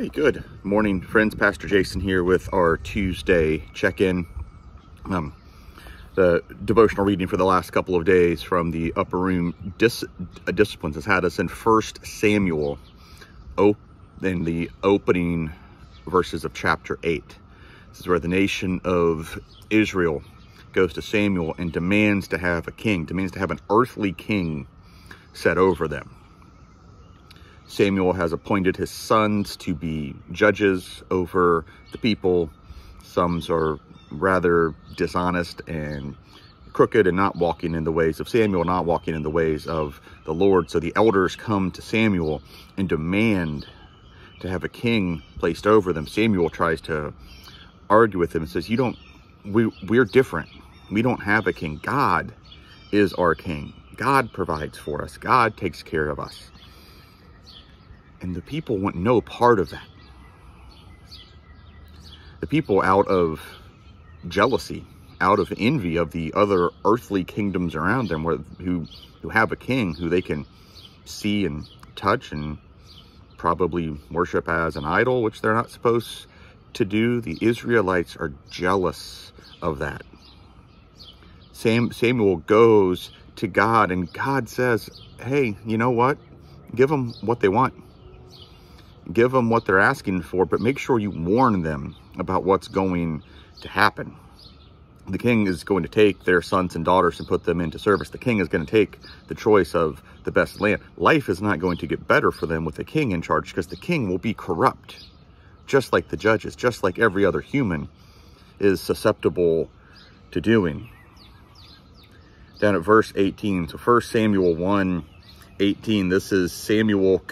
Hey, good morning, friends. Pastor Jason here with our Tuesday check-in. The devotional reading for the last couple of days from the Upper Room Disciplines has had us in 1 Samuel, in the opening verses of chapter 8. This is where the nation of Israel goes to Samuel and demands to have a king, demands to have an earthly king set over them. Samuel has appointed his sons to be judges over the people. Some are rather dishonest and crooked and not walking in the ways of Samuel, not walking in the ways of the Lord. So the elders come to Samuel and demand to have a king placed over them. Samuel tries to argue with him and says, we're different. We don't have a king. God is our king. God provides for us. God takes care of us. And the people want no part of that. The people, out of jealousy, out of envy of the other earthly kingdoms around them, who have a king who they can see and touch and probably worship as an idol, which they're not supposed to do. The Israelites are jealous of that. Samuel goes to God, and God says, hey, you know what? Give them what they want. Give them what they're asking for, but make sure you warn them about what's going to happen. The king is going to take their sons and daughters and put them into service. The king is going to take the choice of the best land. Life is not going to get better for them with the king in charge, because the king will be corrupt, just like the judges, just like every other human is susceptible to doing. Down at verse 18, so 1 Samuel 1:18, this is Samuel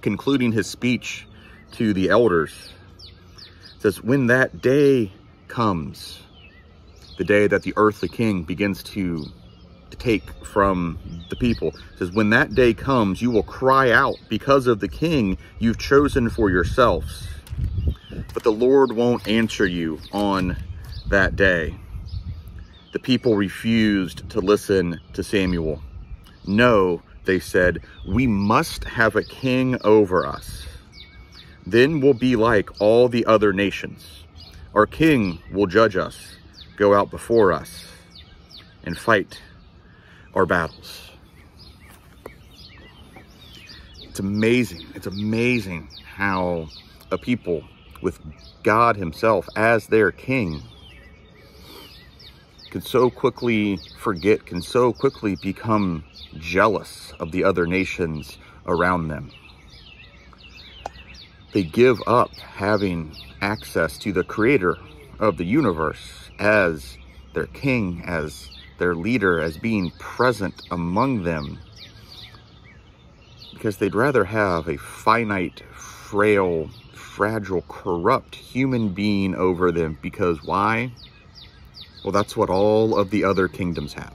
concluding his speech to the elders. It says, when that day comes, the day that the earthly king begins to take from the people, it says, when that day comes, you will cry out because of the king you've chosen for yourselves. But the Lord won't answer you on that day. The people refused to listen to Samuel. No, they said, we must have a king over us. Then we'll be like all the other nations. Our king will judge us, go out before us, and fight our battles. It's amazing. It's amazing how a people with God himself as their king can so quickly forget, can so quickly become jealous of the other nations around them. They give up having access to the creator of the universe as their king, as their leader, as being present among them, because they'd rather have a finite, frail, fragile, corrupt human being over them. Because why? Well, that's what all of the other kingdoms have.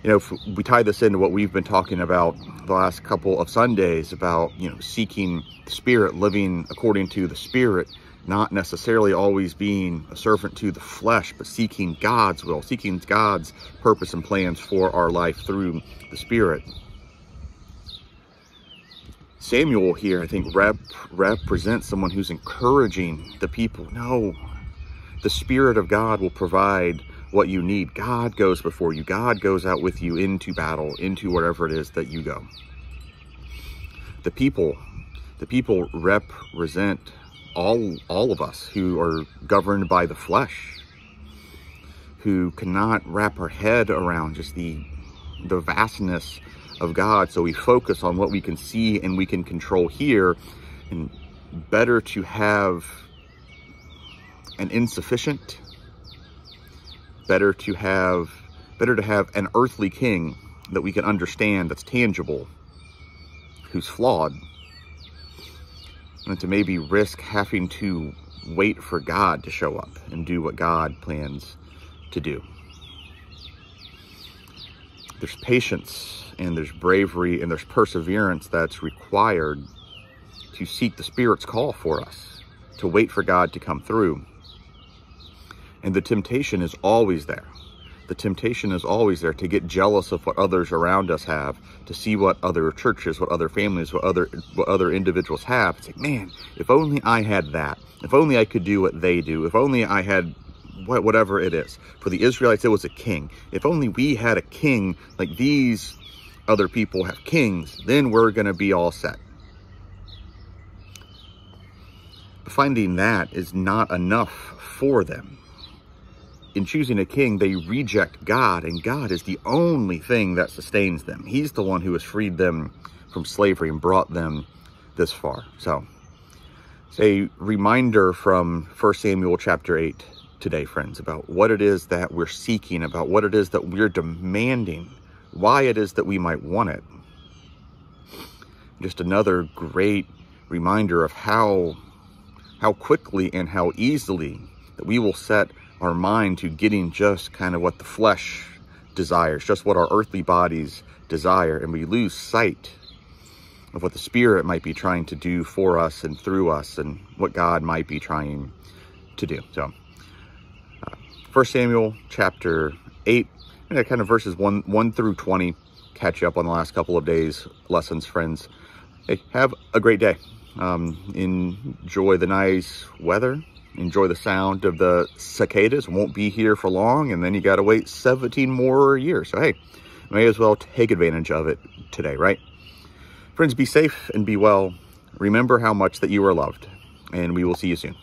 You know, if we tie this into what we've been talking about the last couple of Sundays about, seeking the Spirit, living according to the Spirit, not necessarily always being a servant to the flesh, but seeking God's will, seeking God's purpose and plans for our life through the Spirit. Samuel here, I think, represents someone who's encouraging the people. No, the Spirit of God will provide what you need. God goes before you. God goes out with you into battle, into wherever it is that you go. The people represent all of us who are governed by the flesh, who cannot wrap our head around just the vastness of God. So we focus on what we can see and we can control here, and better to have an insufficient, better to have an earthly king that we can understand, that's tangible, who's flawed, and to maybe risk having to wait for God to show up and do what God plans to do. There's patience and there's bravery and there's perseverance that's required to seek the Spirit's call for us, to wait for God to come through. And the temptation is always there. the temptation is always there to get jealous of what others around us have, to see what other churches, what other families, what other individuals have. It's like, man, if only I had that. If only I could do what they do. If only I had whatever it is. For the Israelites, it was a king. If only we had a king like these other people have kings, then we're going to be all set. Finding that is not enough for them. In choosing a king, they reject God, and God is the only thing that sustains them. He's the one who has freed them from slavery and brought them this far. So, it's a reminder from 1 Samuel chapter 8 today, friends, about what it is that we're seeking, about what it is that we're demanding, why it is that we might want it. Just another great reminder of how quickly and how easily that we will set our mind to getting just kind of what the flesh desires, just what our earthly bodies desire, and we lose sight of what the Spirit might be trying to do for us and through us, and what God might be trying to do. So, 1 Samuel chapter 8, kind of verses 1 through 20, catch you up on the last couple of days' lessons, friends. Hey, have a great day. Enjoy the nice weather. Enjoy the sound of the cicadas. Won't be here for long, and then you got to wait 17 more years. So, hey, may as well take advantage of it today, right? Friends, be safe and be well. Remember how much that you are loved, and we will see you soon.